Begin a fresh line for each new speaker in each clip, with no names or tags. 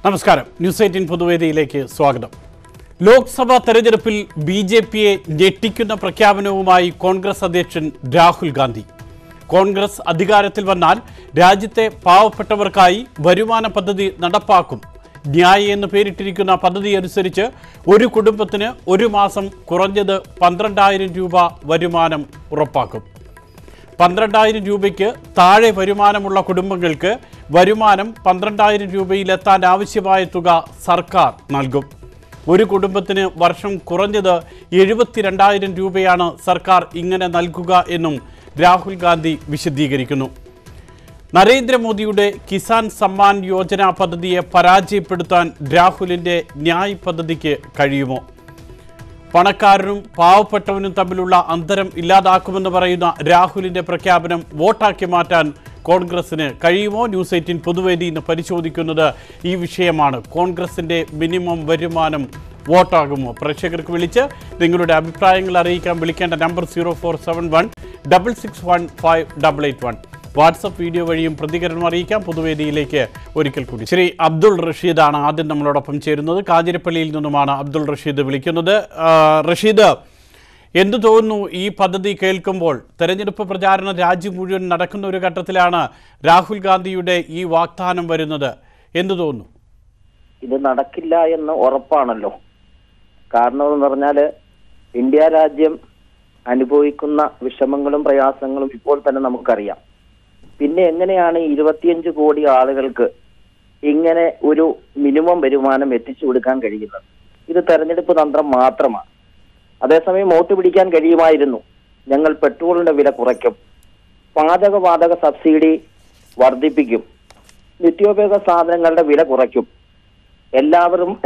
നമസ്കാരം. ന്യൂസ് 18 പൊതുവേദിയിലേക്ക് സ്വാഗതം. ലോക്സഭാ തെരഞ്ഞെടുപ്പിൽ ബിജെപിയെ ഞെട്ടിക്കുന്ന പ്രഖ്യാപനവുമായി കോൺഗ്രസ് അധ്യക്ഷൻ രാഹുൽ ഗാന്ധി. കോൺഗ്രസ് അധികാരത്തിൽ വന്നാൽ രാജ്യത്തെ പാവപ്പെട്ടവർക്കായി വരുമാന പദ്ധതി നടപ്പാക്കും. ന്യായ് എന്ന് പേരിട്ടിരിക്കുന്ന പദ്ധതി അനുസരിച്ച് ഒരു കുടുംബത്തിന് ഒരു മാസം കുറഞ്ഞത് 12,000 രൂപ വരുമാനം ഉറപ്പാക്കും. 12,000 രൂപയ്ക്ക് താഴെ വരുമാനമുള്ള കുടുംബങ്ങൾക്ക് വരുമാനം 12,000 രൂപയിലെത്താൻ ആവശ്യമായ തുക സർക്കാർ നൽകും. ഒരു കുടുംബത്തിന് വർഷം കുറഞ്ഞത് 72,000 രൂപയാണ് സർക്കാർ ഇങ്ങനെ നൽകുക എന്നും രാഹുൽ ഗാന്ധി വിശദീകരിക്കുന്നു. നരേന്ദ്രമോദിയുടെ കിസാൻ സമ്മാൻ യോജന പദ്ധതിയെ പരാജയപ്പെടുത്താൻ രാഹുലിൻ്റെ ന്യായ് പദ്ധതിക്ക് കഴിയുമോ? പണക്കാരനും പാവപ്പെട്ടവനും തമ്മിലുള്ള അന്തരം ഇല്ലാതാക്കുമെന്ന് പറയുന്ന രാഹുലിൻ്റെ പ്രഖ്യാപനം വോട്ടാക്കി മാറ്റാൻ കോൺഗ്രസിന് കഴിയുമോ? ന്യൂസ് 18 പൊതുവേദി ഇന്ന് പരിശോധിക്കുന്നത് ഈ വിഷയമാണ്. കോൺഗ്രസിൻ്റെ മിനിമം വരുമാനം വോട്ടാകുമോ? പ്രേക്ഷകർക്ക് വിളിച്ച് നിങ്ങളുടെ അഭിപ്രായങ്ങൾ അറിയിക്കാൻ വിളിക്കേണ്ട നമ്പർ 0471 661 5881. വാട്സപ്പ് വീഡിയോ വഴിയും പ്രതികരണം അറിയിക്കാം. പൊതുവേദിയിലേക്ക് ഒരിക്കൽ കൂടി ശ്രീ അബ്ദുൾ റഷീദാണ് ആദ്യം നമ്മളോടൊപ്പം ചേരുന്നത്. കാഞ്ഞിരപ്പള്ളിയിൽ നിന്നുമാണ് അബ്ദുൾ റഷീദ് വിളിക്കുന്നത്. റഷീദ്, എന്തു തോന്നുന്നു ഈ പദ്ധതി കേൾക്കുമ്പോൾ? തെരഞ്ഞെടുപ്പ് പ്രചാരണം രാജ്യം മുഴുവൻ നടക്കുന്ന ഒരു ഘട്ടത്തിലാണ് രാഹുൽ ഗാന്ധിയുടെ ഈ വാഗ്ദാനം വരുന്നത്. എന്തു തോന്നുന്നു?
ഇത് നടക്കില്ല എന്ന് ഉറപ്പാണല്ലോ. കാരണം എന്ന് പറഞ്ഞാൽ ഇന്ത്യ രാജ്യം അനുഭവിക്കുന്ന വിഷമങ്ങളും പ്രയാസങ്ങളും ഇപ്പോൾ തന്നെ നമുക്കറിയാം. പിന്നെ എങ്ങനെയാണ് 25 കോടി ആളുകൾക്ക് ഇങ്ങനെ ഒരു മിനിമം വരുമാനം എത്തിച്ചു കൊടുക്കാൻ കഴിയുന്നത്? ഇത് തെരഞ്ഞെടുപ്പ് തന്ത്രം മാത്രമാണ്. അതേസമയം വോട്ട് പിടിക്കാൻ കഴിയുമായിരുന്നു. ഞങ്ങൾ പെട്രോളിന്റെ വില കുറയ്ക്കും, പാചകവാതക സബ്സിഡി വർദ്ധിപ്പിക്കും, നിത്യോപയോഗ സാധനങ്ങളുടെ വില കുറയ്ക്കും,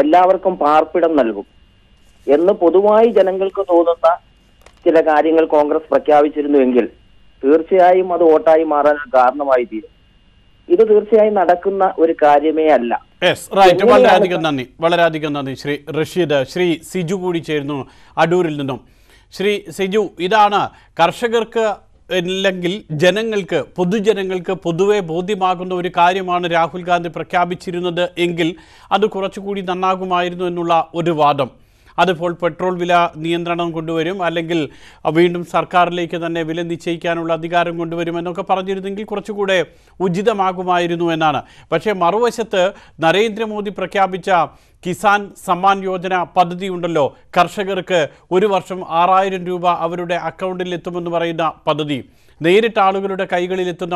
എല്ലാവർക്കും പാർപ്പിടം നൽകും എന്ന് പൊതുവായി ജനങ്ങൾക്ക് തോന്നുന്ന ചില കാര്യങ്ങൾ കോൺഗ്രസ് പ്രഖ്യാപിച്ചിരുന്നുവെങ്കിൽ തീർച്ചയായും അത് വോട്ടായി മാറാൻ കാരണമായി തീരും. ഇത് തീർച്ചയായും നടക്കുന്ന ഒരു കാര്യമേ അല്ല.
വളരെയധികം നന്ദി ശ്രീ റഷീദ്. ശ്രീ സിജു കൂടി ചേരുന്നു അടൂരിൽ നിന്നും. ശ്രീ സിജു, ഇതാണ് കർഷകർക്ക് അല്ലെങ്കിൽ പൊതുജനങ്ങൾക്ക് പൊതുവെ ബോധ്യമാകുന്ന ഒരു കാര്യമാണ് രാഹുൽ ഗാന്ധി പ്രഖ്യാപിച്ചിരുന്നത് എങ്കിൽ അത് കുറച്ചുകൂടി നന്നാകുമായിരുന്നു എന്നുള്ള ഒരു വാദം. അതിപ്പോൾ പെട്രോൾ വില നിയന്ത്രണം കൊണ്ടുവരും, അല്ലെങ്കിൽ വീണ്ടും സർക്കാരിലേക്ക് തന്നെ വില നിശ്ചയിക്കാനുള്ള അധികാരം കൊണ്ടുവരുമെന്നൊക്കെ പറഞ്ഞിരുന്നെങ്കിൽ കുറച്ചുകൂടെ ഉചിതമാകുമായിരുന്നു എന്നാണ്. പക്ഷേ മറുവശത്ത് നരേന്ദ്രമോദി പ്രഖ്യാപിച്ച കിസാൻ സമ്മാൻ യോജന പദ്ധതി ഉണ്ടല്ലോ, കർഷകർക്ക് ഒരു വർഷം 6,000 രൂപ അവരുടെ അക്കൗണ്ടിൽ എത്തുമെന്ന് പറയുന്ന പദ്ധതി, നേരിട്ട് ആളുകളുടെ കൈകളിലെത്തുന്ന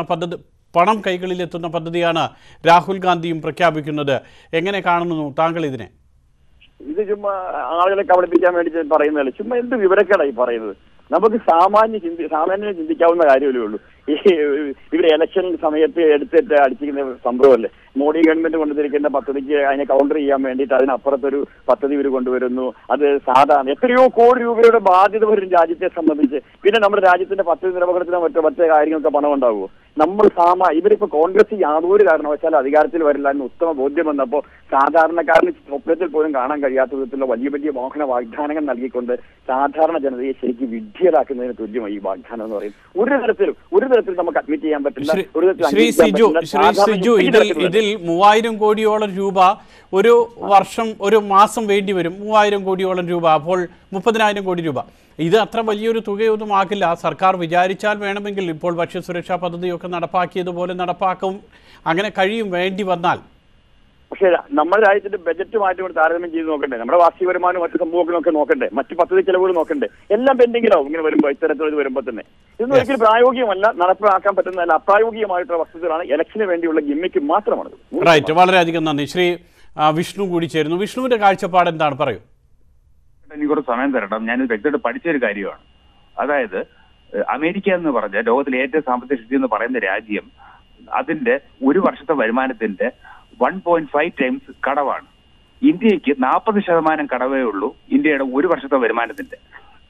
പണം കൈകളിലെത്തുന്ന പദ്ധതിയാണ് രാഹുൽ ഗാന്ധിയും പ്രഖ്യാപിക്കുന്നത്. എങ്ങനെ കാണുന്നു താങ്കൾ ഇതിനെ?
ഇത് ചുമ്മാ ആളുകളെ കബളിപ്പിക്കാൻ വേണ്ടി പറയുന്നതല്ല, ചുമ്മാ എന്ത് വിവരക്കേടായി പറയുന്നത്. നമുക്ക് സാമാന്യം ചിന്തിക്കാവുന്ന കാര്യമല്ലേ ഉള്ളൂ. ഇവര് ഇലക്ഷൻ സമയത്ത് എടുത്തിട്ട് അടിച്ചിരിക്കുന്ന സംഭവമല്ലേ. മോഡി ഗവൺമെന്റ് കൊണ്ടുവന്നിരിക്കുന്ന പദ്ധതിക്ക് അതിനെ കൗണ്ടർ ചെയ്യാൻ വേണ്ടിയിട്ട് അതിനപ്പുറത്തൊരു പദ്ധതി ഇവർ കൊണ്ടുവരുന്നു. അത് സാധാരണ എത്രയോ കോടി രൂപയുടെ ബാധ്യത വരും രാജ്യത്തെ സംബന്ധിച്ച്. പിന്നെ നമ്മുടെ രാജ്യത്തിന്റെ പദ്ധതി നിർവഹണത്തിനോ മറ്റു കാര്യങ്ങൾക്ക് പണം ഉണ്ടാവുമോ? ഇവരിപ്പോ കോൺഗ്രസ് യാതൊരു കാരണവശാലും അധികാരത്തിൽ വരില്ല എന്ന് ഉത്തമ ബോധ്യം വന്നപ്പോൾ സാധാരണക്കാരന് സ്വപ്നത്തിൽ പോലും കാണാൻ കഴിയാത്ത വിധത്തിലുള്ള വലിയ വലിയ മോഹന വാഗ്ദാനങ്ങൾ നൽകിക്കൊണ്ട് സാധാരണ ജനതയെ ശരിക്കും വിഡ്ഢിയരാക്കുന്നതിന് തുല്യമായി ഈ വാഗ്ദാനം എന്ന് പറയും. ഒരു തരത്തിൽ നമുക്ക് അഡ്മിറ്റ് ചെയ്യാൻ പറ്റില്ല.
ഇതിൽ 3,000 കോടിയോളം രൂപ ഒരു വർഷം ഒരു മാസം വേണ്ടി വരും. 3,000 കോടിയോളം രൂപ, അപ്പോൾ 30,000 കോടി രൂപ. ഇത് അത്ര വലിയൊരു തുകയൊന്നും ആകില്ല. സർക്കാർ വിചാരിച്ചാൽ വേണമെങ്കിൽ ഇപ്പോൾ ഭക്ഷ്യസുരക്ഷാ പദ്ധതിയൊക്കെ നടപ്പാക്കിയതുപോലെ നടപ്പാക്കും, അങ്ങനെ കഴിയും വേണ്ടി വന്നാൽ.
പക്ഷേ നമ്മുടെ രാജ്യത്തിന്റെ ബജറ്റ് മാറ്റി താരതമ്യം ചെയ്ത് നോക്കണ്ടേ? നമ്മുടെ വാർഷിക വരുമാനം മറ്റു സംഭവങ്ങളൊക്കെ നോക്കണ്ടേ? മറ്റു പദ്ധതി ചെലവുകൾ നോക്കണ്ടേ? എല്ലാം പെൻഡിങ്ങിലാവും ഇങ്ങനെ വരുമ്പോൾ, ഇത്തരത്തിൽ വരുമ്പോൾ തന്നെ. ഇതൊന്നും ഒരിക്കലും പ്രായോഗികമല്ല, നടപ്പിലാക്കാൻ പറ്റുന്ന അപ്രായോഗികമായിട്ടുള്ള വസ്തുതകളാണ്. ഇലക്ഷന് വേണ്ടിയുള്ള ഗിമ്മിക്ക് മാത്രമാണ്.
റൈറ്റ്, വളരെയധികം നന്ദി. ശ്രീ വിഷ്ണു കൂടി ചേരുന്നു. വിഷ്ണുവിന്റെ കാഴ്ചപ്പാട് എന്താണ്, പറയൂ.
എനിക്ക് കുറച്ച് സമയം തരണം. ഞാൻ വ്യക്തമായിട്ട് പഠിച്ചൊരു കാര്യമാണ്. അതായത് അമേരിക്ക എന്ന് പറഞ്ഞ ലോകത്തിലെ ഏറ്റവും സാമ്പത്തിക ശക്തി എന്ന് പറയുന്ന രാജ്യം, അതിന്റെ ഒരു വർഷത്തെ വരുമാനത്തിന്റെ 1.5 ടൈംസ് കടവാണ്. ഇന്ത്യക്ക് 40% കടവേ ഉള്ളൂ ഇന്ത്യയുടെ ഒരു വർഷത്തെ വരുമാനത്തിന്റെ.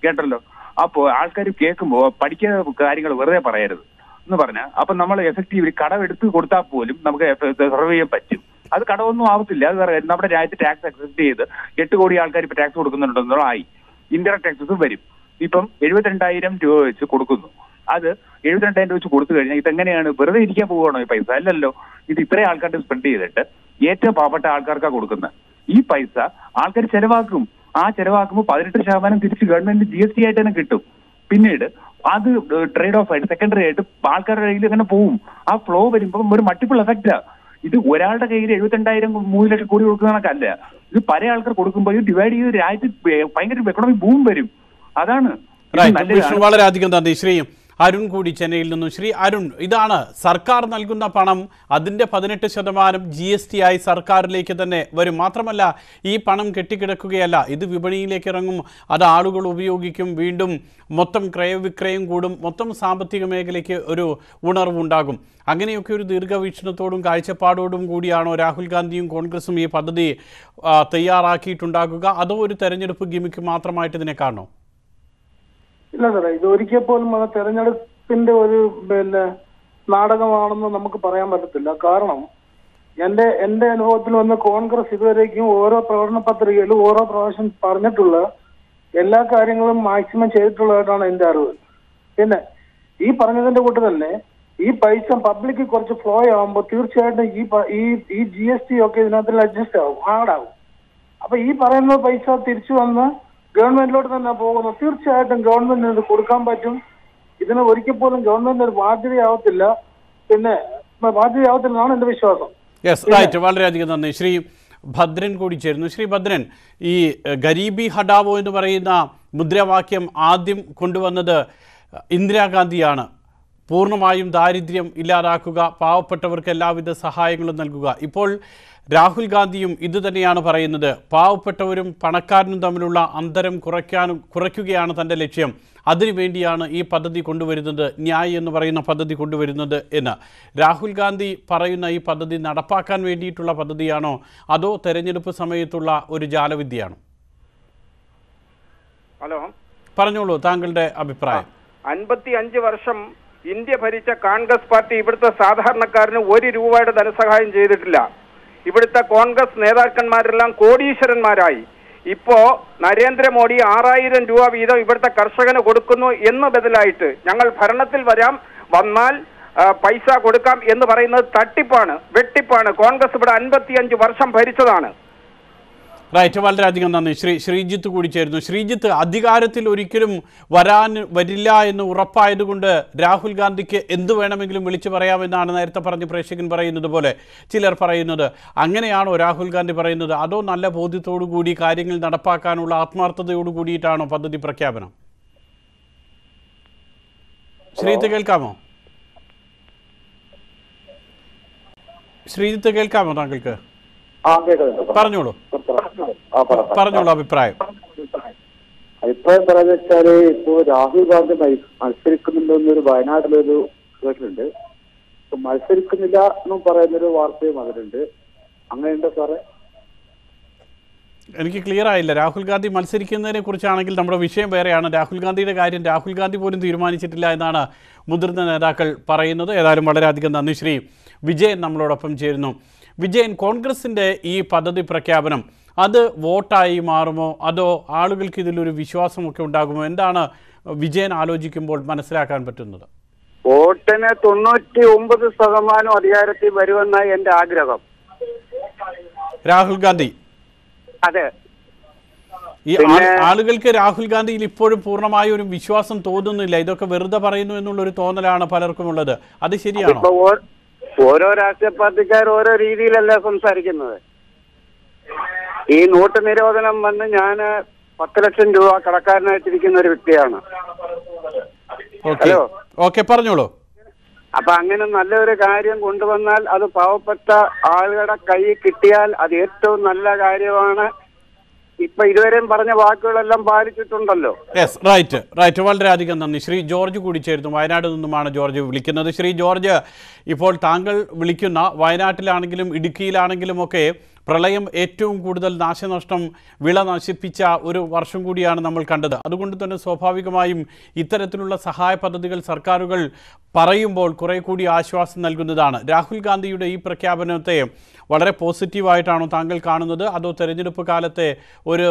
കേട്ടല്ലോ? അപ്പോൾ ആൾക്കാർ കേൾക്കുമ്പോൾ പഠിക്കുന്ന കാര്യങ്ങൾ വെറുതെ പറയരുത് എന്ന് പറഞ്ഞാൽ, അപ്പൊ നമ്മൾ എഫക്റ്റീവ്ലി കടമെടുത്ത് കൊടുത്താൽ പോലും നമുക്ക് സർവ് ചെയ്യാൻ പറ്റും. അത് കടമൊന്നും ആവത്തില്ല. അത് നമ്മുടെ രാജ്യത്ത് ടാക്സ് അക്സെപ്റ്റ് ചെയ്ത് 8 കോടി ആൾക്കാർ ഇപ്പൊ ടാക്സ് കൊടുക്കുന്നുണ്ടെന്നോ ആയി. ഇൻഡയറക്ട് ടാക്സസും വരും. ഇപ്പം 72,000 രൂപ വെച്ച് കൊടുക്കുന്നു. അത് 72,000 വെച്ച് കൊടുത്തു കഴിഞ്ഞാൽ ഇതെങ്ങനെയാണ്? വെറുതെ ഇരിക്കാൻ പോവുകയാണോ ഈ പൈസ? അല്ലല്ലോ. ഇത് ഇത്രയും ആൾക്കാരുടെ സ്പെൻഡ് ചെയ്തിട്ട് ഏറ്റവും പാവപ്പെട്ട ആൾക്കാർക്കാണ് കൊടുക്കുന്നത്. ഈ പൈസ ആൾക്കാർ ചെലവാക്കും. ആ ചെലവാക്കുമ്പോൾ 18% തിരിച്ച് ഗവൺമെന്റ് GST ആയിട്ട് തന്നെ കിട്ടും. പിന്നീട് അത് ട്രേഡ് ഓഫ് ആയിട്ട് സെക്കൻഡറി ആയിട്ട് ആൾക്കാരുടെ കയ്യിൽ അങ്ങനെ പോവും. ആ ഫ്ലോ വരുമ്പോൾ ഒരു മൾട്ടിപ്പിൾ എഫക്റ്റാ. ഇത് ഒരാളുടെ കയ്യിൽ 72,000 3 ലക്ഷം കോടി കൊടുക്കുന്നതൊക്കെ. ഇത് പല ആൾക്കാർ കൊടുക്കുമ്പോൾ ഇത് ഡിവൈഡ് ചെയ്ത് രാജ്യത്ത് ഭയങ്കര എക്കണോമിക് ബൂം വരും. അതാണ്
വളരെയധികം നന്ദി. ശ്രീ അരുൺ കൂടി ചെന്നൈയിൽ നിന്നും. ശ്രീ അരുൺ, ഇതാണ് സർക്കാർ നൽകുന്ന പണം, അതിൻ്റെ 18% GST ആയി സർക്കാരിലേക്ക് തന്നെ വരും. മാത്രമല്ല ഈ പണം കെട്ടിക്കിടക്കുകയല്ല, ഇത് വിപണിയിലേക്ക് ഇറങ്ങും, അത് ആളുകൾ ഉപയോഗിക്കും, വീണ്ടും മൊത്തം ക്രയവിക്രയം കൂടും, മൊത്തം സാമ്പത്തിക മേഖലയ്ക്ക് ഒരു ഉണർവുണ്ടാകും. അങ്ങനെയൊക്കെ ഒരു ദീർഘവീക്ഷണത്തോടും കാഴ്ചപ്പാടോടും കൂടിയാണോ രാഹുൽ ഗാന്ധിയും കോൺഗ്രസും ഈ പദ്ധതി തയ്യാറാക്കിയിട്ടുണ്ടാകുക, അതോ ഒരു തെരഞ്ഞെടുപ്പ് ഗിമിക്ക് മാത്രമായിട്ട് ഇതിനെ കാണണോ?
ഇല്ല സാറേ, ഇത് ഒരിക്കൽ പോലും അത് തെരഞ്ഞെടുപ്പിന്റെ ഒരു നാടകമാണെന്ന് നമുക്ക് പറയാൻ പറ്റത്തില്ല. കാരണം എന്റെ അനുഭവത്തിൽ വന്ന് കോൺഗ്രസ് ഇതുവരേക്കും ഓരോ പ്രകടന പത്രികയിലും ഓരോ പ്രാവശ്യം പറഞ്ഞിട്ടുള്ള എല്ലാ കാര്യങ്ങളും മാക്സിമം ചെയ്തിട്ടുള്ളതായിട്ടാണ് എന്റെ അറിവ്. പിന്നെ ഈ പറഞ്ഞതിന്റെ കൂട്ട് തന്നെ ഈ പൈസ പബ്ലിക് കുറച്ച് ഫ്ലോ ആകുമ്പോൾ തീർച്ചയായിട്ടും ഈ GST ഒക്കെ ഇതിനകത്ത് അഡ്ജസ്റ്റ് ആവും, ആഡാവും. അപ്പൊ ഈ പറയുന്ന പൈസ തിരിച്ചു വന്ന് ഗവൺമെന്റിലോട്ട് തന്നെ പോകുന്നു. തീർച്ചയായിട്ടും ഗവൺമെന്റിന് ഇത് കൊടുക്കാൻ പറ്റും. ഇതിന് ഒരിക്കൽ പോലും ഗവൺമെന്റ് ഒരു ബാധ്യതയാവത്തില്ല. ബാധ്യതയാവത്തില്ലെന്നാണ് എന്റെ വിശ്വാസം.
Yes, right. വളരെയധികം നന്ദി. ശ്രീ ഭദ്രൻ കൂടി ചേരുന്നു. ശ്രീ ഭദ്രൻ, ഈ ഗരീബി ഹഠാവോ എന്ന് പറയുന്ന മുദ്രാവാക്യം ആദ്യം കൊണ്ടുവന്നത് ഇന്ദിരാഗാന്ധിയാണ്. പൂർണ്ണമായും ദാരിദ്ര്യം ഇല്ലാതാക്കുക, പാവപ്പെട്ടവർക്ക് എല്ലാവിധ സഹായങ്ങളും നൽകുക. ഇപ്പോൾ രാഹുൽ ഗാന്ധിയും ഇതുതന്നെയാണ് പറയുന്നത്. പാവപ്പെട്ടവരും പണക്കാരനും തമ്മിലുള്ള അന്തരം കുറയ്ക്കുകയാണ് തൻ്റെ ലക്ഷ്യം. അതിനുവേണ്ടിയാണ് ഈ പദ്ധതി കൊണ്ടുവരുന്നത്, ന്യായ് എന്ന് പറയുന്ന പദ്ധതി കൊണ്ടുവരുന്നത് എന്ന്. രാഹുൽ ഗാന്ധി പറയുന്ന ഈ പദ്ധതി നടപ്പാക്കാൻ വേണ്ടിയിട്ടുള്ള പദ്ധതിയാണോ, അതോ തെരഞ്ഞെടുപ്പ് സമയത്തുള്ള ഒരു ജാലവിദ്യയാണോ?
ഹലോ,
പറഞ്ഞോളൂ താങ്കളുടെ അഭിപ്രായം.
55 വർഷം ഇന്ത്യ ഭരിച്ച കോൺഗ്രസ് പാർട്ടി ഇവിടുത്തെ സാധാരണക്കാരന് 1 രൂപയുടെ ധനസഹായം ചെയ്തിട്ടില്ല. ഇവിടുത്തെ കോൺഗ്രസ് നേതാക്കന്മാരെല്ലാം കോടീശ്വരന്മാരായി. ഇപ്പോ നരേന്ദ്രമോദി 6000 രൂപ വീതം ഇവിടുത്തെ കർഷകന് കൊടുക്കുന്നു എന്ന് ബദലായിട്ട് ഞങ്ങൾ ഭരണത്തിൽ വന്നാൽ പൈസ കൊടുക്കാം എന്ന് പറയുന്നത് തട്ടിപ്പാണ്, വെട്ടിപ്പാണ്. കോൺഗ്രസ് ഇവിടെ 55 വർഷം ഭരിച്ചതാണ്.
റൈറ്റ്, വളരെയധികം നന്ദി. ശ്രീജിത്ത് കൂടി ചേരുന്നു. ശ്രീജിത്ത്, അധികാരത്തിൽ ഒരിക്കലും വരില്ല എന്ന് ഉറപ്പായതുകൊണ്ട് രാഹുൽ ഗാന്ധിക്ക് എന്തു വേണമെങ്കിലും വിളിച്ചു പറയാമെന്നാണ് നേരത്തെ പറഞ്ഞ് പ്രേക്ഷകൻ പറയുന്നത് പോലെ ചിലർ പറയുന്നത്. അങ്ങനെയാണോ രാഹുൽ ഗാന്ധി പറയുന്നത്, അതോ നല്ല ബോധ്യത്തോടു കൂടി കാര്യങ്ങൾ നടപ്പാക്കാനുള്ള ആത്മാർത്ഥതയോടു കൂടിയിട്ടാണോ പദ്ധതി പ്രഖ്യാപനം? ശ്രീജിത്ത് കേൾക്കാമോ? ശ്രീജിത്ത് കേൾക്കാമോ താങ്കൾക്ക്? പറഞ്ഞോളൂ അഭിപ്രായം.
പറയാന്ന് വെച്ചാല് ഇപ്പോ രാഹുൽ ഗാന്ധി മത്സരിക്കുന്നുണ്ടെന്നൊരു വയനാട്ടിലൊരു കേട്ടിട്ടുണ്ട്. മത്സരിക്കുന്നില്ല എന്നും പറയുന്നൊരു വാർത്തയും അതിലുണ്ട്. അങ്ങനെയുണ്ടോ സാറേ?
എനിക്ക് ക്ലിയർ ആയില്ല. രാഹുൽ ഗാന്ധി മത്സരിക്കുന്നതിനെ കുറിച്ചാണെങ്കിൽ നമ്മുടെ വിഷയം വേറെയാണ്. രാഹുൽ ഗാന്ധിയുടെ കാര്യം രാഹുൽ ഗാന്ധി പോലും തീരുമാനിച്ചിട്ടില്ല എന്നാണ് മുതിർന്ന നേതാക്കൾ പറയുന്നത്. ഏതായാലും വളരെയധികം നന്ദി. ശ്രീ വിജയൻ നമ്മളോടൊപ്പം ചേരുന്നു. വിജയൻ, കോൺഗ്രസിൻ്റെ ഈ പദ്ധതി പ്രഖ്യാപനം അത് വോട്ടായി മാറുമോ, അതോ ആളുകൾക്ക് ഇതിലൊരു വിശ്വാസമൊക്കെ ഉണ്ടാകുമോ? എന്താണ് വിജയൻ ആലോചിക്കുമ്പോൾ മനസ്സിലാക്കാൻ പറ്റുന്നത്?
വോട്ടിന് 99% അധികാരത്തിൽ വരുമെന്നാണ് എന്റെ ആഗ്രഹം.
രാഹുൽ ഗാന്ധി?
അതെ.
ഈ ആളുകൾക്ക് രാഹുൽ ഗാന്ധിയിൽ ഇപ്പോഴും പൂർണ്ണമായ ഒരു വിശ്വാസം തോന്നുന്നില്ല. ഇതൊക്കെ വെറുതെ പറയുന്നു എന്നുള്ളൊരു തോന്നലാണ് പലർക്കും ഉള്ളത്. അത് ശരിയാണോ?
ഓരോ രാഷ്ട്രീയ പാർട്ടിക്കാർ ഓരോ രീതിയിലല്ല സംസാരിക്കുന്നത്. ഈ നോട്ട് നിരോധനം വന്ന് ഞാൻ 10 ലക്ഷം രൂപ കടക്കാരനായിട്ടിരിക്കുന്ന ഒരു വ്യക്തിയാണ്. ഹലോ,
ഓക്കെ, പറഞ്ഞോളൂ.
അപ്പൊ അങ്ങനെ നല്ലൊരു കാര്യം കൊണ്ടുവന്നാൽ അത് പാവപ്പെട്ട ആളുകളുടെ കയ്യിൽ കിട്ടിയാൽ അത് ഏറ്റവും നല്ല കാര്യമാണ്. ഇപ്പൊ ഇതുവരെയും പറഞ്ഞ വാക്കുകളെല്ലാം പാലിച്ചിട്ടുണ്ടല്ലോ.
Yes, right. വളരെയധികം നന്ദി. ശ്രീ ജോർജ് കൂടി ചേരുന്നു. വയനാട് നിന്നുമാണ് ജോർജ് വിളിക്കുന്നത്. ശ്രീ ജോർജ്, ഇപ്പോൾ താങ്കൾ വിളിക്കുന്ന വയനാട്ടിലാണെങ്കിലും ഇടുക്കിയിലാണെങ്കിലും ഒക്കെ പ്രളയം ഏറ്റവും കൂടുതൽ നാശനഷ്ടം, വിള നശിപ്പിച്ച ഒരു വർഷം കൂടിയാണ് നമ്മൾ കണ്ടത്. അതുകൊണ്ട് തന്നെ സ്വാഭാവികമായും ഇത്തരത്തിലുള്ള സഹായ പദ്ധതികൾ സർക്കാരുകൾ പറയുമ്പോൾ കുറെ കൂടി ആശ്വാസം നൽകുന്നതാണ്. രാഹുൽ ഗാന്ധിയുടെ ഈ പ്രഖ്യാപനത്തെ വളരെ പോസിറ്റീവായിട്ടാണോ താങ്കൾ കാണുന്നത്, അതോ തെരഞ്ഞെടുപ്പ് കാലത്തെ ഒരു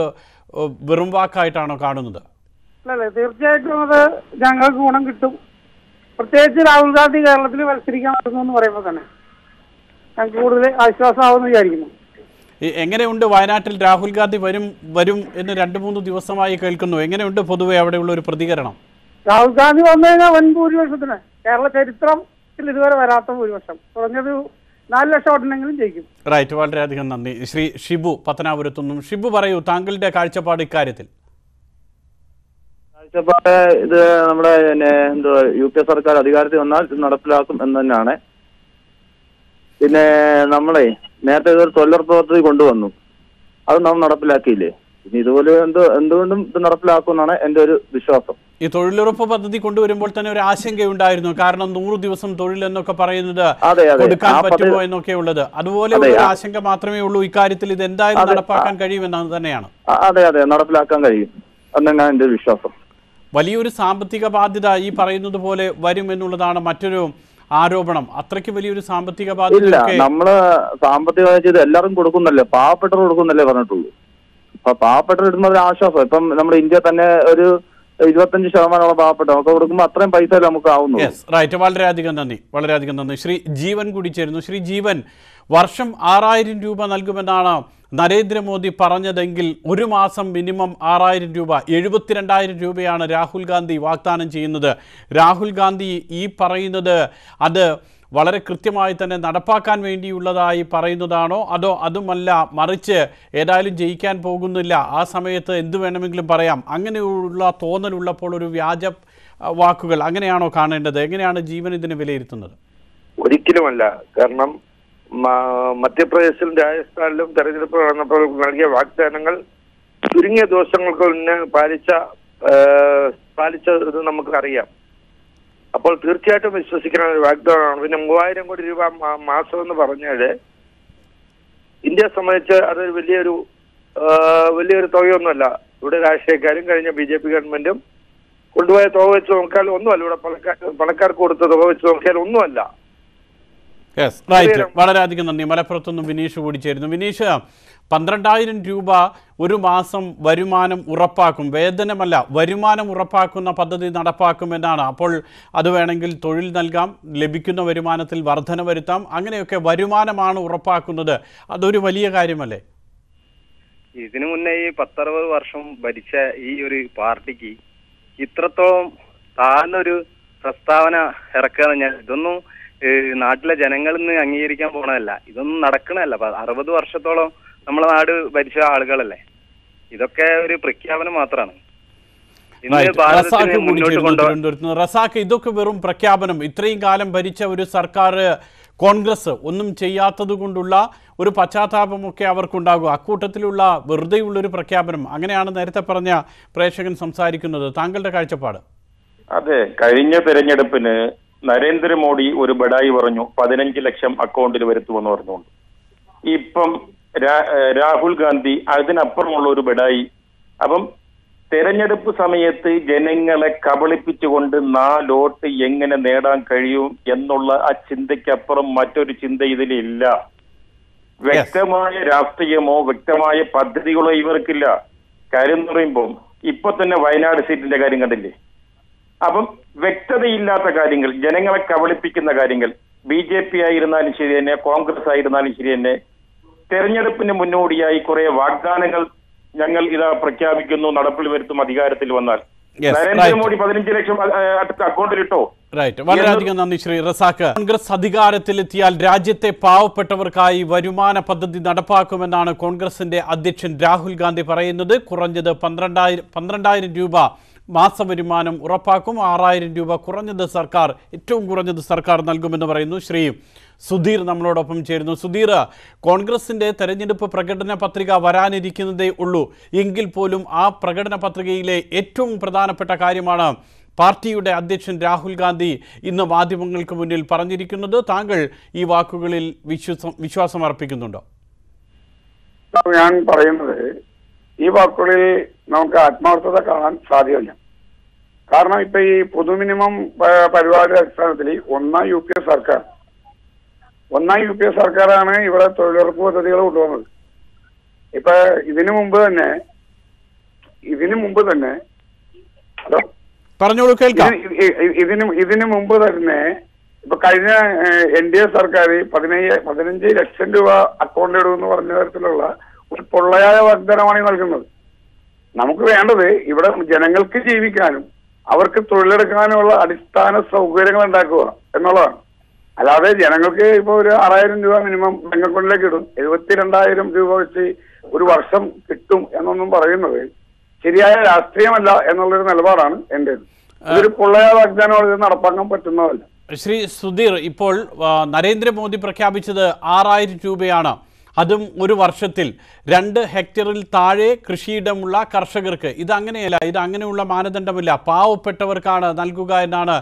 വെറും വാക്കായിട്ടാണോ കാണുന്നത്?
അല്ലേ, തീർച്ചയായിട്ടും അത് ഞങ്ങൾക്ക് ഗുണം കിട്ടും. പ്രത്യേകിച്ച് രാഹുൽ ഗാന്ധി കേരളത്തിൽ മത്സരിക്കാൻ പറ്റുന്നു എന്ന് പറയുമ്പോൾ തന്നെ ഞങ്ങൾക്ക് കൂടുതൽ ആശ്വാസമാവുമെന്ന് വിചാരിക്കുന്നു.
എങ്ങനെയുണ്ട് വയനാട്ടിൽ രാഹുൽ ഗാന്ധി വരും എന്ന് 2-3 ദിവസമായി കേൾക്കുന്നു. എങ്ങനെയുണ്ട് പൊതുവെ അവിടെയുള്ള ഒരു പ്രതികരണം?
രാഹുൽ ഗാന്ധി വന്നു കഴിഞ്ഞാൽ വൻ ഭൂരിപക്ഷത്തിന്, കേരള ചരിത്രത്തിൽ ഇതുവരെ വരാത്ത ഭൂരിപക്ഷം, കുറഞ്ഞത് 4 ലക്ഷം വോട്ടിനെങ്കിലും ജയിക്കും.
റൈറ്റ്, വളരെയധികം നന്ദി. ശ്രീ ഷിബു പത്തനാപുരത്തുനിന്നും. ഷിബു പറയൂ, താങ്കളുടെ കാഴ്ചപ്പാട് ഇക്കാര്യത്തിൽ.
കാഴ്ചപ്പാട് ഇത് നമ്മുടെ UP സർക്കാർ അധികാരത്തിൽ വന്നാൽ നടപ്പിലാക്കും എന്ന് തന്നെയാണ്. പിന്നെ നമ്മളെ നേരത്തെ ഇതൊരു തൊഴിലുറപ്പ് പദ്ധതി കൊണ്ടുവന്നു, അത് നാം നടപ്പിലാക്കിയില്ലേ? ഇനി ഇതുപോലെ എന്തുകൊണ്ടും ഇത് നടപ്പിലാക്കുമെന്നാണ് എൻ്റെ ഒരു വിശ്വാസം.
ഈ തൊഴിലുറപ്പ് പദ്ധതി കൊണ്ടുവരുമ്പോൾ തന്നെ ഒരു ആശങ്കയുണ്ടായിരുന്നു. കാരണം 100 ദിവസം തൊഴിൽ എന്നൊക്കെ പറയുന്നത് കൊടുക്കാൻ പറ്റുമോ എന്നൊക്കെ ഉള്ളത്. അതുപോലെ ഒരു ആശങ്ക മാത്രമേ ഉള്ളൂ ഇക്കാര്യത്തിൽ. ഇത് എന്തായാലും നടപ്പാക്കാൻ കഴിയുമെന്നാണ് തന്നെയാണ്.
അതെ, നടപ്പിലാക്കാൻ കഴിയും എന്നാണ് എൻ്റെ വിശ്വാസം.
വലിയൊരു സാമ്പത്തിക ബാധ്യത ഈ പറയുന്നത് പോലെ വരും എന്നുള്ളതാണ് മറ്റൊരു ആരോപണം. അത്രയ്ക്ക് വലിയൊരു സാമ്പത്തിക ബാധ്യത
നമ്മള് സാമ്പത്തിക ബാധ്യത എല്ലാവരും കൊടുക്കുന്നല്ലേ, പാവപ്പെട്ടവർ കൊടുക്കുന്നല്ലേ പറഞ്ഞിട്ടുള്ളൂ. അപ്പൊ പാവപ്പെട്ടവർ ഇടുന്ന ഒരു ആശ്വാസം. ഇപ്പം നമ്മുടെ ഇന്ത്യ തന്നെ ഒരു 25% പാവപ്പെട്ടവർക്ക് കൊടുക്കുമ്പോൾ അത്രയും പൈസ നമുക്ക് ആവുന്നു.
റൈറ്റ്, വളരെയധികം നന്ദി. ശ്രീ ജീവൻ കൂടി ചേരുന്നു. ശ്രീ ജീവൻ, വർഷം 6000 രൂപ നൽകുമെന്നാണ് നരേന്ദ്രമോദി പറഞ്ഞതെങ്കിൽ ഒരു മാസം മിനിമം 6000 രൂപ, 72,000 രൂപയാണ് രാഹുൽ ഗാന്ധി വാഗ്ദാനം ചെയ്യുന്നത്. രാഹുൽ ഗാന്ധി ഈ പറയുന്നത് അത് വളരെ കൃത്യമായി തന്നെ നടപ്പാക്കാൻ വേണ്ടിയുള്ളതായി പറയുന്നതാണോ, അതോ അതുമല്ല മറിച്ച് ഏതായാലും ജയിക്കാൻ പോകുന്നില്ല, ആ സമയത്ത് എന്തു വേണമെങ്കിലും പറയാം, അങ്ങനെയുള്ള തോന്നലുള്ളപ്പോൾ ഒരു വ്യാജ വാക്കുകൾ, അങ്ങനെയാണോ കാണേണ്ടത്? എങ്ങനെയാണ് ജീവൻ ഇതിനെ വിലയിരുത്തുന്നത്?
ഒരിക്കലുമല്ല. കാരണം മധ്യപ്രദേശിലും രാജസ്ഥാനിലും തെരഞ്ഞെടുപ്പ് നടന്നപ്പോൾ നൽകിയ വാഗ്ദാനങ്ങൾ ചുരുങ്ങിയ ദിവസങ്ങൾക്ക് മുന്നേ പാലിച്ചത് നമുക്കറിയാം. അപ്പോൾ തീർച്ചയായിട്ടും വിശ്വസിക്കുന്ന ഒരു വാഗ്ദാനമാണ്. പിന്നെ 3000 കോടി രൂപ മാസം എന്ന് പറഞ്ഞാൽ ഇന്ത്യയെ സംബന്ധിച്ച് അതൊരു വലിയൊരു തുകയൊന്നുമല്ല. ഇവിടെ രാഷ്ട്രീയക്കാരും കഴിഞ്ഞ BJP ഗവൺമെന്റും കൊണ്ടുപോയ തുക വെച്ച് നോക്കിയാൽ ഒന്നുമല്ല. ഇവിടെ പണക്കാർക്ക് കൊടുത്ത തുക വെച്ച് നോക്കിയാൽ ഒന്നുമല്ല.
റൈറ്റ്, വളരെയധികം നന്ദി. മലപ്പുറത്തുനിന്നും വിനീഷ് കൂടി ചേരുന്നു. വിനീഷ്, 12,000 രൂപ ഒരു മാസം വരുമാനം ഉറപ്പാക്കും, വേതനമല്ല വരുമാനം ഉറപ്പാക്കുന്ന പദ്ധതി നടപ്പാക്കുമെന്നാണ്. അപ്പോൾ അത് വേണമെങ്കിൽ തൊഴിൽ നൽകാം, ലഭിക്കുന്ന വരുമാനത്തിൽ വർധന വരുത്താം, അങ്ങനെയൊക്കെ വരുമാനമാണ് ഉറപ്പാക്കുന്നത്. അതൊരു വലിയ കാര്യമല്ലേ?
ഇതിനു മുന്നേ ഈ 10-60 വർഷം ഭരിച്ച ഈ ഒരു പാർട്ടിക്ക് ഇത്രത്തോളം താഴ്ന്നൊരു പ്രസ്താവന ഇറക്കുകയാണ്. ഞാൻ ഇതൊന്നും നാട്ടിലെ ജനങ്ങളിൽ നിന്ന് അംഗീകരിക്കാൻ പോണതല്ല, ഇതൊന്നും നടക്കണല്ല. 60 വർഷത്തോളം നമ്മളെ നാട് ഭരിച്ച ആളുകളല്ലേ. ഇതൊക്കെ ഒരു പ്രഖ്യാപനം മാത്രമാണ്.
റസാഖ്, ഇതൊക്കെ വെറും പ്രഖ്യാപനം. ഇത്രയും കാലം ഭരിച്ച ഒരു സർക്കാർ, കോൺഗ്രസ് ഒന്നും ചെയ്യാത്തത് കൊണ്ടുള്ള ഒരു പശ്ചാത്താപമൊക്കെ അവർക്കുണ്ടാകും. അക്കൂട്ടത്തിലുള്ള വെറുതെയുള്ളൊരു പ്രഖ്യാപനം, അങ്ങനെയാണ് നേരത്തെ പറഞ്ഞ പ്രേക്ഷകൻ സംസാരിക്കുന്നത്. താങ്കളുടെ കാഴ്ചപ്പാട്?
അതെ, കഴിഞ്ഞ തെരഞ്ഞെടുപ്പിന് നരേന്ദ്രമോദി ഒരു ബഡായി പറഞ്ഞു 15 ലക്ഷം അക്കൗണ്ടിൽ വരുത്തുമെന്ന് പറഞ്ഞുകൊണ്ട്. ഇപ്പം രാഹുൽ ഗാന്ധി അതിനപ്പുറമുള്ള ഒരു ബഡായി. അപ്പം തെരഞ്ഞെടുപ്പ് സമയത്ത് ജനങ്ങളെ കബളിപ്പിച്ചുകൊണ്ട് 4 വോട്ട് എങ്ങനെ നേടാൻ കഴിയും എന്നുള്ള ആ ചിന്തയ്ക്കപ്പുറം മറ്റൊരു ചിന്ത ഇതിലില്ല. വ്യക്തമായ രാഷ്ട്രീയമോ വ്യക്തമായ പദ്ധതികളോ ഇവർക്കില്ല. കാര്യം എന്ന് പറയുമ്പോൾ ഇപ്പൊ തന്നെ വയനാട് സീറ്റിന്റെ കാര്യം കണ്ടില്ലേ? അപ്പം വ്യക്തതയില്ലാത്ത കാര്യങ്ങൾ, ജനങ്ങളെ കബളിപ്പിക്കുന്ന കാര്യങ്ങൾ, BJP ആയിരുന്നാലും ശരി തന്നെ, കോൺഗ്രസ് ആയിരുന്നാലും ശരി തന്നെ, തെരഞ്ഞെടുപ്പിന് മുന്നോടിയായി കുറെ വാഗ്ദാനങ്ങൾ ഞങ്ങൾ ഇതാ പ്രഖ്യാപിക്കുന്നു, നടപ്പിൽ വരുത്തും അധികാരത്തിൽ വന്നാൽ. നരേന്ദ്രമോദി 15 ലക്ഷം അക്കൗണ്ടിലിട്ടോ.
റൈറ്റ്, വളരെയധികം നന്ദി ശ്രീ റസാഖ്. കോൺഗ്രസ് അധികാരത്തിലെത്തിയാൽ രാജ്യത്തെ പാവപ്പെട്ടവർക്കായി വരുമാന പദ്ധതി നടപ്പാക്കുമെന്നാണ് കോൺഗ്രസിന്റെ അധ്യക്ഷൻ രാഹുൽ ഗാന്ധി പറയുന്നത്. കുറഞ്ഞത് 12,000 രൂപ മാസവരുമാനം ഉറപ്പാക്കും, 6,000 രൂപ ഏറ്റവും കുറഞ്ഞത് സർക്കാർ നൽകുമെന്ന് പറയുന്നു. ശ്രീ സുധീർ നമ്മളോടൊപ്പം ചേരുന്നു. സുധീർ, കോൺഗ്രസിന്റെ തെരഞ്ഞെടുപ്പ് പ്രകടന പത്രിക വരാനിരിക്കുന്നതേ ഉള്ളൂ. എങ്കിൽ പോലും ആ പ്രകടന പത്രികയിലെ ഏറ്റവും പ്രധാനപ്പെട്ട കാര്യമാണ് പാർട്ടിയുടെ അധ്യക്ഷൻ രാഹുൽ ഗാന്ധി ഇന്ന് മാധ്യമങ്ങൾക്ക് മുന്നിൽ പറഞ്ഞിരിക്കുന്നത്. താങ്കൾ ഈ വാക്കുകളിൽ വിശ്വാസം അർപ്പിക്കുന്നുണ്ടോ?
ഞാൻ പറയുന്നത് ഈ വാക്കുകളിൽ നമുക്ക് ആത്മാർത്ഥത കാണാൻ സാധ്യമല്ല. കാരണം ഇപ്പൊ ഈ പൊതു മിനിമം പരിപാടിയുടെ അടിസ്ഥാനത്തിൽ ഒന്നാം യു പി എ സർക്കാരാണ് ഇവിടെ തൊഴിലുറപ്പ് പദ്ധതികൾ കൊണ്ടുവന്നത്. ഇപ്പൊ ഇതിനു മുമ്പ് തന്നെ
പറഞ്ഞോളൂ, കേൾക്കാം.
ഇതിനു മുമ്പ് തന്നെ ഇപ്പൊ കഴിഞ്ഞ NDA സർക്കാർ 15 ലക്ഷം രൂപ അക്കൗണ്ടിൽ ഇടുമെന്ന് പറഞ്ഞ തരത്തിലുള്ള ഒരു പൊള്ളയായ വാഗ്ദാനമാണ് നൽകുന്നത്. നമുക്ക് വേണ്ടത് ഇവിടെ ജനങ്ങൾക്ക് ജീവിക്കാനും അവർക്ക് തൊഴിലെടുക്കാനുമുള്ള അടിസ്ഥാന സൗകര്യങ്ങൾ ഉണ്ടാക്കുക എന്നുള്ളതാണ്. അല്ലാതെ ജനങ്ങൾക്ക് ഇപ്പൊ ഒരു 6000 രൂപ മിനിമം ബാങ്ക് അക്കൗണ്ടിലേക്ക് ഇടും, 72,000 രൂപ വെച്ച് ഒരു വർഷം കിട്ടും എന്നൊന്നും പറയുന്നത് ശരിയായ രാഷ്ട്രീയമല്ല എന്നുള്ളൊരു നിലപാടാണ് എന്റേത്. ഇതൊരു പൊള്ളയായ വാഗ്ദാനമാണ്, ഇത് നടപ്പാക്കാൻ പറ്റുന്നതല്ല.
ശ്രീ സുധീർ, ഇപ്പോൾ നരേന്ദ്രമോദി പ്രഖ്യാപിച്ചത് 6000 രൂപയാണ്. അതും ഒരു വർഷത്തിൽ 2 ഹെക്ടറിൽ താഴെ കൃഷിയിടമുള്ള കർഷകർക്ക്. ഇതങ്ങനെയല്ല, ഇത് അങ്ങനെയുള്ള മാനദണ്ഡമില്ല, പാവപ്പെട്ടവർക്കാണ് നൽകുക എന്നാണ്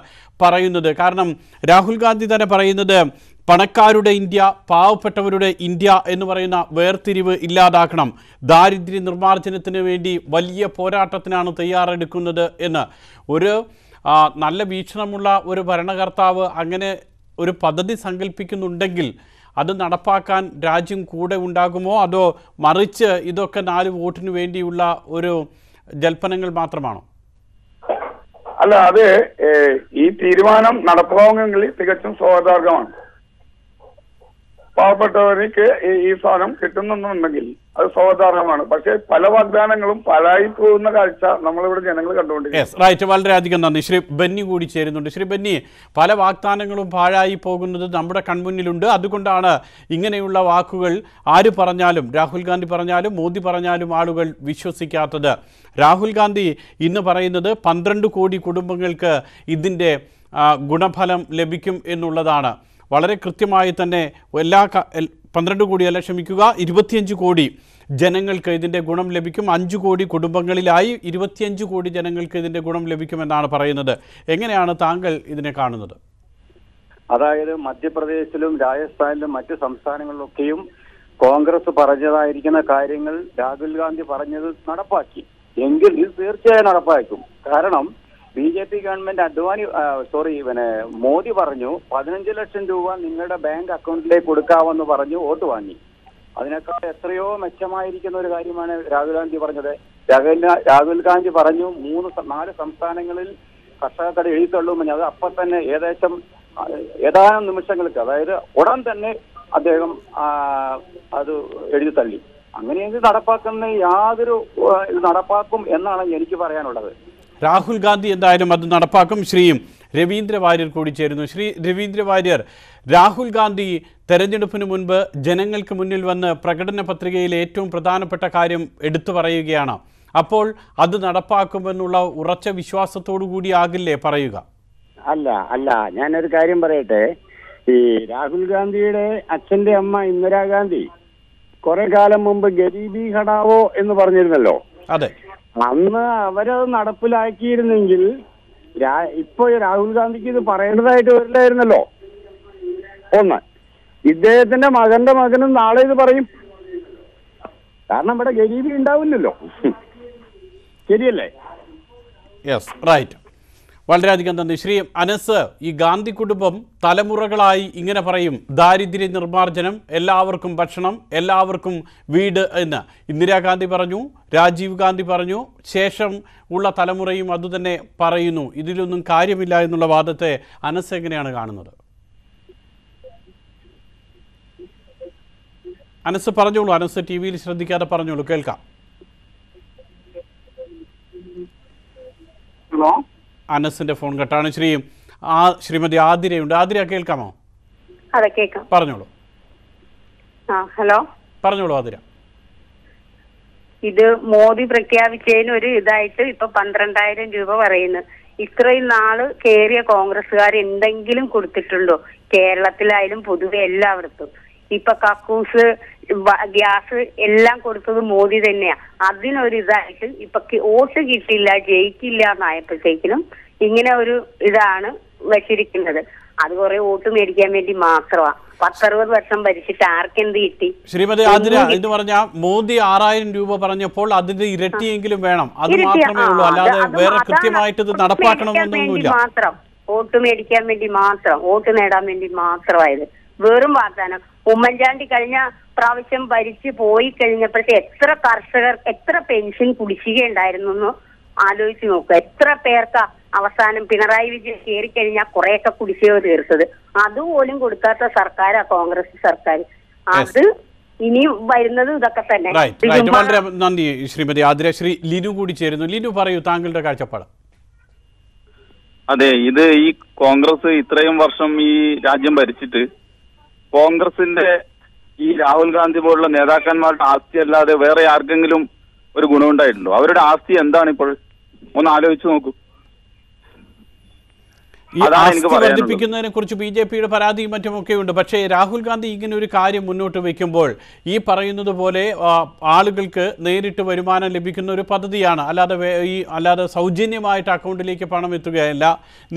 പറയുന്നത്. കാരണം രാഹുൽ ഗാന്ധി തന്നെ പറയുന്നത് പണക്കാരുടെ ഇന്ത്യ, പാവപ്പെട്ടവരുടെ ഇന്ത്യ എന്ന് പറയുന്ന വേർതിരിവ് ഇല്ലാതാക്കണം, ദാരിദ്ര്യ നിർമ്മാർജ്ജനത്തിന് വേണ്ടി വലിയ പോരാട്ടത്തിനാണ് തയ്യാറെടുക്കുന്നത് എന്ന്. ഒരു നല്ല വീക്ഷണമുള്ള ഒരു ഭരണകർത്താവ് അങ്ങനെ ഒരു പദ്ധതി സങ്കല്പിക്കുന്നുണ്ടെങ്കിൽ അത് നടപ്പാക്കാൻ രാജ്യം കൂടെ ഉണ്ടാകുമോ, അതോ മറിച്ച് ഇതൊക്കെ 4 വോട്ടിന് വേണ്ടിയുള്ള ഒരു ജൽപ്പനങ്ങൾ മാത്രമാണോ?
അല്ല, അത് ഈ തീരുമാനം നടപ്പാവുമെങ്കിൽ തികച്ചും സ്വാഗതാർഹമാണ്. പാവപ്പെട്ടവർക്ക് ഈ സാധനം കിട്ടുന്നുണ്ടെങ്കിൽ അത് സ്വാഗതാർഹമാണ്. പക്ഷേ പല വാഗ്ദാനങ്ങളും പാഴായി പോകുന്ന കാഴ്ച നമ്മളിവിടെ ജനങ്ങൾ കണ്ടുകൊണ്ടിരിക്കും.
റൈറ്റ്, വളരെയധികം നന്ദി. ശ്രീ ബെന്നി കൂടി ചേരുന്നുണ്ട്. ശ്രീ ബെന്നി, പല വാഗ്ദാനങ്ങളും പാഴായി പോകുന്നത് നമ്മുടെ കൺമുന്നിലുണ്ട്. അതുകൊണ്ടാണ് ഇങ്ങനെയുള്ള വാക്കുകൾ ആര് പറഞ്ഞാലും, രാഹുൽ ഗാന്ധി പറഞ്ഞാലും മോദി പറഞ്ഞാലും ആളുകൾ വിശ്വസിക്കാത്തത്. രാഹുൽ ഗാന്ധി ഇന്ന് പറയുന്നത് 12 കോടി കുടുംബങ്ങൾക്ക് ഇതിൻ്റെ ഗുണഫലം ലഭിക്കും എന്നുള്ളതാണ്. വളരെ കൃത്യമായി തന്നെ 12 കോടിയല്ല, ക്ഷമിക്കുക, 25 കോടി ജനങ്ങൾക്ക് ഇതിൻ്റെ ഗുണം ലഭിക്കും. 5 കോടി കുടുംബങ്ങളിലായി 25 കോടി ജനങ്ങൾക്ക് ഇതിൻ്റെ ഗുണം ലഭിക്കുമെന്നാണ് പറയുന്നത്. എങ്ങനെയാണ് താങ്കൾ ഇതിനെ കാണുന്നത്?
അതായത് മധ്യപ്രദേശിലും രാജസ്ഥാനിലും മറ്റ് സംസ്ഥാനങ്ങളിലൊക്കെയും കോൺഗ്രസ് പറഞ്ഞതായിരിക്കുന്ന കാര്യങ്ങൾ രാഹുൽ ഗാന്ധി പറഞ്ഞത് നടപ്പാക്കി എങ്കിൽ ഇത് തീർച്ചയായും നടപ്പാക്കും. കാരണം BJP ഗവൺമെന്റ് മോദി പറഞ്ഞു 15 ലക്ഷം രൂപ നിങ്ങളുടെ ബാങ്ക് അക്കൗണ്ടിലേക്ക് കൊടുക്കാമെന്ന് പറഞ്ഞു വോട്ട് വാങ്ങി. അതിനേക്കാൾ എത്രയോ മെച്ചമായിരിക്കുന്ന ഒരു കാര്യമാണ് രാഹുൽ ഗാന്ധി പറഞ്ഞത്. രാഹുൽ ഗാന്ധി പറഞ്ഞു 4 സംസ്ഥാനങ്ങളിൽ കർഷകരുടെ എഴുത്തള്ളുമെന്ന്. അത് അപ്പം തന്നെ ഏതാനും നിമിഷങ്ങൾക്ക്, അതായത് ഉടൻ തന്നെ അദ്ദേഹം അത് എഴുതി തള്ളി. അങ്ങനെയെങ്കിൽ നടപ്പാക്കുന്ന ഇത് നടപ്പാക്കും എന്നാണ് എനിക്ക് പറയാനുള്ളത്.
രാഹുൽ ഗാന്ധി എന്തായാലും അത് നടപ്പാക്കും. ശ്രീ രവീന്ദ്ര വാര്യർ കൂടി ചേരുന്നു. ശ്രീ രവീന്ദ്ര വാര്യർ, രാഹുൽ ഗാന്ധി തെരഞ്ഞെടുപ്പിന് മുൻപ് ജനങ്ങൾക്ക് മുന്നിൽ വന്ന് പ്രകടന പത്രികയിലെ ഏറ്റവും പ്രധാനപ്പെട്ട കാര്യം എടുത്തു പറയുകയാണ്. അപ്പോൾ അത് നടപ്പാക്കുമെന്നുള്ള ഉറച്ച വിശ്വാസത്തോടു കൂടി ആകില്ലേ പറയുക?
അല്ല ഞാനൊരു കാര്യം പറയട്ടെ. ഈ രാഹുൽ ഗാന്ധിയുടെ അച്ഛന്റെ അമ്മ ഇന്ദിരാഗാന്ധി കുറെ കാലം മുമ്പ് ഗരീബി ഘടാവോ എന്ന് പറഞ്ഞിരുന്നല്ലോ.
അതെ,
അന്ന് അവരത് നടപ്പിലാക്കിയിരുന്നെങ്കിൽ ഇപ്പൊ രാഹുൽ ഗാന്ധിക്ക് ഇത് പറയേണ്ടതായിട്ട് വരില്ലായിരുന്നല്ലോ. ഒന്ന്, ഇദ്ദേഹത്തിന്റെ മകന്റെ മകനും നാളെ ഇത് പറയും. കാരണം ഇവിടെ ഗരീബി ഉണ്ടാവില്ലല്ലോ. ശരിയല്ലേ?
Yes, right. വളരെയധികം നന്ദി. ശ്രീ അനസ്, ഈ ഗാന്ധി കുടുംബം തലമുറകളായി ഇങ്ങനെ പറയും, ദാരിദ്ര്യ നിർമ്മാർജ്ജനം, എല്ലാവർക്കും ഭക്ഷണം, എല്ലാവർക്കും വീട് എന്ന്. ഇന്ദിരാഗാന്ധി പറഞ്ഞു, രാജീവ് ഗാന്ധി പറഞ്ഞു, ശേഷം ഉള്ള തലമുറയും അതുതന്നെ പറയുന്നു. ഇതിലൊന്നും കാര്യമില്ല എന്നുള്ള വാദത്തെ അനസ് എങ്ങനെയാണ് കാണുന്നത്? അനസ് പറഞ്ഞോളൂ. അനസ് TV-യിൽ ശ്രദ്ധിക്കാതെ പറഞ്ഞോളൂ, കേൾക്കാം. അനസിന്റെ ഫോൺ കട്ടാണ്. ശ്രീമതി ആതിരയുണ്ട്. ആതിര, കേൾക്കാമോ?
അതെ, കേൾക്കാം.
പറഞ്ഞോളൂ.
ഹലോ,
പറഞ്ഞോളൂ ആതിര.
ഇത് മോദി പ്രഖ്യാപിച്ചതിന് ഒരു ഇതായിട്ട് ഇപ്പൊ 12,000 രൂപ പറയുന്നു. ഇത്രയും നാള് കേറിയ കോൺഗ്രസ്സുകാർ എന്തെങ്കിലും കൊടുത്തിട്ടുണ്ടോ? കേരളത്തിലായാലും പൊതുവെ എല്ലായിടത്തും. ഇപ്പൊ കക്കൂസ്, ഗ്യാസ് എല്ലാം കൊടുത്തത് മോദി തന്നെയാ. അതിനൊരു ഇതായിട്ട് ഇപ്പൊ വോട്ട് കിട്ടില്ല, ജയിക്കില്ല എന്നായപ്പോഴത്തേക്കിനും ഇങ്ങനെ ഒരു ഇതാണ് വെച്ചിരിക്കുന്നത്. അത് കുറെ വോട്ട് മേടിക്കാൻ വേണ്ടി മാത്രമാണ്. 10-60 വർഷം ഭരിച്ചിട്ട് ആർക്കെന്ത് കിട്ടി?
ശ്രീമതി ആതിര, എന്ന് പറഞ്ഞാൽ മോദി 6000 രൂപ പറഞ്ഞപ്പോൾ അതിന്റെ ഇരട്ടിയെങ്കിലും വേണം. അത് മാത്രമേ ഉള്ളൂ, അല്ലാതെ വേറെ കൃത്യമായിട്ട് ഇത് നടപ്പാക്കണമെന്നൊന്നുമില്ല.
മാത്രം വോട്ട് മേടിക്കാൻ വേണ്ടി മാത്രം, വോട്ട് നേടാൻ വേണ്ടി മാത്രമായത് വെറും വാഗ്ദാനം. ഉമ്മൻചാണ്ടി കഴിഞ്ഞ പ്രാവശ്യം ഭരിച്ച് പോയി കഴിഞ്ഞപ്പോഴത്തെ എത്ര കർഷകർ എത്ര പെൻഷൻ കുടിശ്ശിക ഉണ്ടായിരുന്നു ആലോചിച്ച് നോക്കുക. എത്ര പേർക്ക് അവസാനം പിണറായി വിജയൻ കയറി കഴിഞ്ഞാൽ കുറെയൊക്കെ കുടിശ്ശിക തീർത്തത്. അതുപോലും കൊടുക്കാത്ത സർക്കാരാ കോൺഗ്രസ് സർക്കാർ. അത് ഇനിയും വരുന്നത് ഇതൊക്കെ തന്നെ.
വളരെ നന്ദി ശ്രീമതി ആതിര. ശ്രീ ലിനു കൂടി ചേരുന്നു. ലിനു പറയൂ താങ്കളുടെ കാഴ്ചപ്പാട്.
അതെ, ഇത് ഈ കോൺഗ്രസ് ഇത്രയും വർഷം ഈ രാജ്യം ഭരിച്ചിട്ട് കോൺഗ്രസിന്റെ ഈ രാഹുൽ ഗാന്ധി പോലുള്ള നേതാക്കന്മാരുടെ ആസ്തി അല്ലാതെ വേറെ ആർക്കെങ്കിലും ഒരു ഗുണമുണ്ടായിട്ടുണ്ടോ? അവരുടെ ആസ്തി എന്താണ് ഇപ്പോൾ? ഒന്ന് ആലോചിച്ച് നോക്കൂ.
ഈ ആസ്തി വർദ്ധിപ്പിക്കുന്നതിനെ കുറിച്ച് BJPയുടെ പരാതിയും മറ്റുമൊക്കെ ഉണ്ട്. പക്ഷേ രാഹുൽ ഗാന്ധി ഇങ്ങനെ ഒരു കാര്യം മുന്നോട്ട് വയ്ക്കുമ്പോൾ ഈ പറയുന്നത് പോലെ ആളുകൾക്ക് നേരിട്ട് വരുമാനം ലഭിക്കുന്ന ഒരു പദ്ധതിയാണ്, അല്ലാതെ സൗജന്യമായിട്ട് അക്കൗണ്ടിലേക്ക് പണം എത്തുകയല്ല,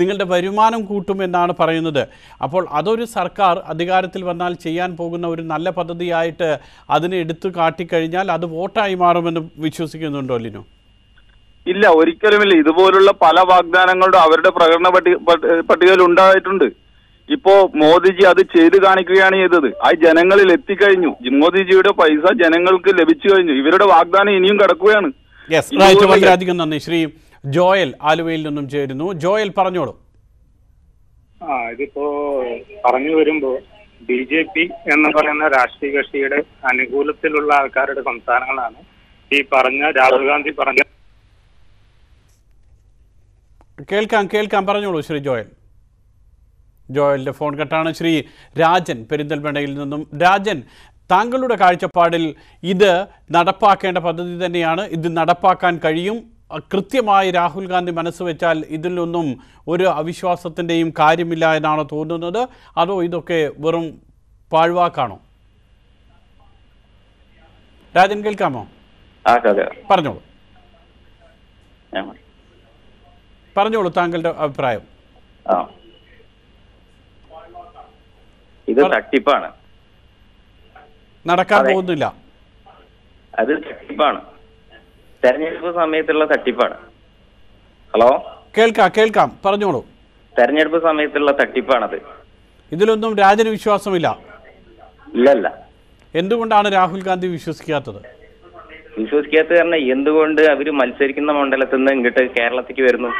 നിങ്ങളുടെ വരുമാനം കൂട്ടുമെന്നാണ് പറയുന്നത്. അപ്പോൾ അതൊരു സർക്കാർ അധികാരത്തിൽ വന്നാൽ ചെയ്യാൻ പോകുന്ന ഒരു നല്ല പദ്ധതിയായിട്ട് അതിനെ എടുത്തു കാട്ടിക്കഴിഞ്ഞാൽ അത് വോട്ടായി മാറുമെന്ന് വിശ്വസിക്കുന്നുണ്ടോ ലിനു?
ഇല്ല, ഒരിക്കലുമില്ല. ഇതുപോലുള്ള പല വാഗ്ദാനങ്ങളുടെ അവരുടെ പ്രകടന പട്ടികയിൽ ഉണ്ടായിട്ടുണ്ട്. ഇപ്പോ മോദിജി അത് ചെയ്തു കാണിക്കുകയാണ് ചെയ്തത്. ആ ജനങ്ങളിൽ എത്തിക്കഴിഞ്ഞു. മോദിജിയുടെ പൈസ ജനങ്ങൾക്ക് ലഭിച്ചു കഴിഞ്ഞു. ഇവരുടെ വാഗ്ദാനം ഇനിയും കിടക്കുകയാണ്.
വളരെയധികം നന്ദി. ശ്രീ ജോയൽ ആലുവയിൽ നിന്നും ചേരുന്നു. ജോയൽ പറഞ്ഞോളൂ.
ഇതിപ്പോ പറഞ്ഞു വരുമ്പോ BJP എന്ന് പറയുന്ന രാഷ്ട്രീയ കക്ഷിയുടെ അനുകൂലത്തിലുള്ള ആൾക്കാരുടെ സംസ്ഥാനങ്ങളാണ് ഈ പറഞ്ഞ രാഹുൽ ഗാന്ധി പറഞ്ഞ.
കേൾക്കാം പറഞ്ഞോളൂ ശ്രീ ജോയൽ. ജോയലിന്റെ ഫോൺ കട്ടാണ്. ശ്രീ രാജൻ പെരിന്തൽമണ്ണയിൽ നിന്നും. രാജൻ, താങ്കളുടെ കാഴ്ചപ്പാടിൽ ഇത് നടപ്പാക്കേണ്ട പദ്ധതി തന്നെയാണ്, ഇത് നടപ്പാക്കാൻ കഴിയും, കൃത്യമായി രാഹുൽ ഗാന്ധി മനസ്സ് വെച്ചാൽ ഇതിലൊന്നും ഒരു അവിശ്വാസത്തിൻ്റെയും കാര്യമില്ല എന്നാണോ തോന്നുന്നത്, അതോ ഇതൊക്കെ വെറും പാഴ്വാക്കാണോ? രാജൻ കേൾക്കാമോ? പറഞ്ഞോളൂ താങ്കളുടെ അഭിപ്രായം.
ഇത് തട്ടിപ്പാണ്,
നടക്കാൻ പോകുന്നില്ല.
അത് തട്ടിപ്പാണ്, തെരഞ്ഞെടുപ്പ് സമയത്തുള്ള തട്ടിപ്പാണ്. ഹലോ,
കേൾക്കാം പറഞ്ഞോളൂ.
തെരഞ്ഞെടുപ്പ് സമയത്തുള്ള തട്ടിപ്പാണത്.
ഇതിലൊന്നും രാജന് വിശ്വാസമില്ല?
ഇല്ലല്ല.
എന്തുകൊണ്ടാണ് രാഹുൽ ഗാന്ധി വിശ്വസിക്കാത്തത്?
വിശ്വസിക്കാത്തത് കാരണം എന്തുകൊണ്ട് അവര് മത്സരിക്കുന്ന മണ്ഡലത്തിൽ നിന്ന് ഇങ്ങോട്ട് കേരളത്തിലേക്ക് വരുന്നു?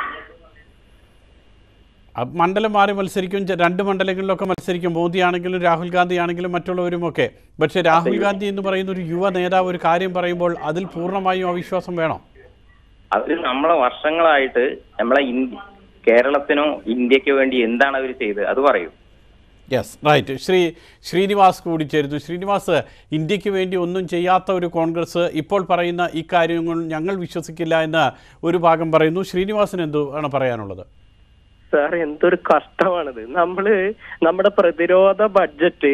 മണ്ഡലം മാറി മത്സരിക്കും, 2 മണ്ഡലങ്ങളിലൊക്കെ മത്സരിക്കും, മോദി ആണെങ്കിലും രാഹുൽ ഗാന്ധി ആണെങ്കിലും മറ്റുള്ളവരും ഒക്കെ. പക്ഷേ രാഹുൽ ഗാന്ധി എന്ന് പറയുന്ന ഒരു യുവ നേതാവ് ഒരു കാര്യം പറയുമ്പോൾ അതിൽ പൂർണ്ണമായും അവിശ്വാസം വേണം.
അവര് നമ്മളെ വർഷങ്ങളായിട്ട് നമ്മളെ കേരളത്തിനോ ഇന്ത്യക്ക് വേണ്ടി എന്താണ് അവർ ചെയ്തത് അത് പറയൂ.
Yes, right. ശ്രീനിവാസ് കൂടി ചേരുന്നു. ശ്രീനിവാസ്, ഇന്ത്യക്ക് വേണ്ടി ഒന്നും ചെയ്യാത്ത ഒരു കോൺഗ്രസ് ഇപ്പോൾ പറയുന്ന ഈ കാര്യങ്ങൾ ഞങ്ങൾ വിശ്വസിക്കില്ല എന്ന് ഒരു ഭാഗം പറയുന്നു. ശ്രീനിവാസിന് എന്താണ് പറയാനുള്ളത്?
സാർ, എന്തൊരു കഷ്ടമാണിത്. നമ്മുടെ പ്രതിരോധ ബഡ്ജറ്റ്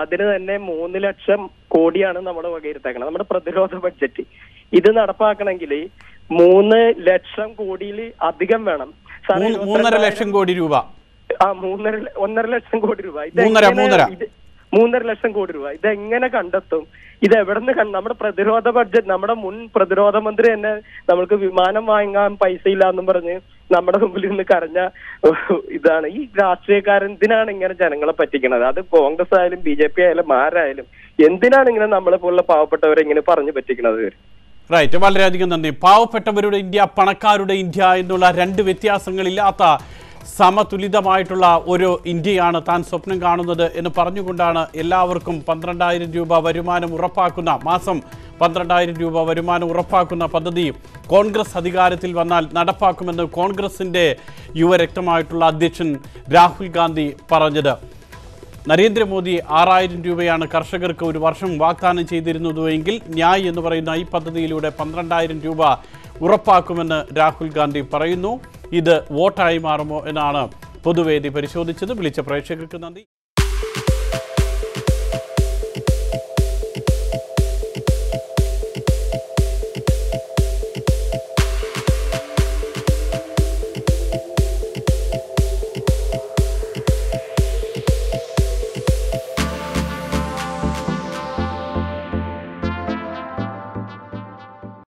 അതിന് തന്നെ 3 ലക്ഷം കോടിയാണ് നമ്മൾ വകയിരുത്തേക്കണം. നമ്മുടെ പ്രതിരോധ ബഡ്ജറ്റ് ഇത് നടപ്പാക്കണമെങ്കിൽ 3 ലക്ഷം കോടിയിൽ അധികം വേണം.
3.5 ലക്ഷം കോടി രൂപ.
1.5 ലക്ഷം കോടി രൂപ.
3.5
ലക്ഷം കോടി രൂപ ഇതെങ്ങനെ കണ്ടെത്തും? ഇത് എവിടുന്ന് നമ്മുടെ പ്രതിരോധ ബഡ്ജറ്റ്, നമ്മുടെ മുൻ പ്രതിരോധ മന്ത്രി തന്നെ നമ്മൾക്ക് വിമാനം വാങ്ങാൻ പൈസ ഇല്ല എന്നും പറഞ്ഞ് നമ്മുടെ മുമ്പിൽ നിന്ന് കരഞ്ഞ ഇതാണ്. ഈ രാഷ്ട്രീയക്കാരൻ എന്തിനാണ് ഇങ്ങനെ ജനങ്ങളെ പറ്റിക്കണത്? അത് കോൺഗ്രസ് ആയാലും BJP ആയാലും ആരായാലും എന്തിനാണ് ഇങ്ങനെ നമ്മളെ പോലുള്ള പാവപ്പെട്ടവരെ ഇങ്ങനെ പറഞ്ഞു പറ്റിക്കണത്?
റൈറ്റ്, വളരെയധികം നന്ദി. പാവപ്പെട്ടവരുടെ ഇന്ത്യ, പണക്കാരുടെ ഇന്ത്യ എന്നുള്ള 2 വ്യത്യാസങ്ങളില്ലാത്ത സമതുലിതമായിട്ടുള്ള ഒരു ഇന്ത്യയാണ് താൻ സ്വപ്നം കാണുന്നത് എന്ന് പറഞ്ഞുകൊണ്ടാണ് എല്ലാവർക്കും 12,000 രൂപ വരുമാനം ഉറപ്പാക്കുന്ന, മാസം 12,000 രൂപ വരുമാനം ഉറപ്പാക്കുന്ന പദ്ധതി കോൺഗ്രസ് അധികാരത്തിൽ വന്നാൽ നടപ്പാക്കുമെന്ന് കോൺഗ്രസിൻ്റെ യുവരക്തമായിട്ടുള്ള അധ്യക്ഷൻ രാഹുൽ ഗാന്ധി പറഞ്ഞത്. നരേന്ദ്രമോദി 6,000 രൂപയാണ് കർഷകർക്ക് ഒരു വർഷം വാഗ്ദാനം ചെയ്തിരുന്നതെങ്കിൽ ന്യായ് എന്ന് പറയുന്ന ഈ പദ്ധതിയിലൂടെ 12,000 രൂപ ഉറപ്പാക്കുമെന്ന് രാഹുൽ ഗാന്ധി പറയുന്നു. ഇത് വോട്ടായി മാറുമോ എന്നാണ് പൊതുവേദി പരിശോധിച്ചത്. വിളിച്ച പ്രേക്ഷകർക്ക് നന്ദി.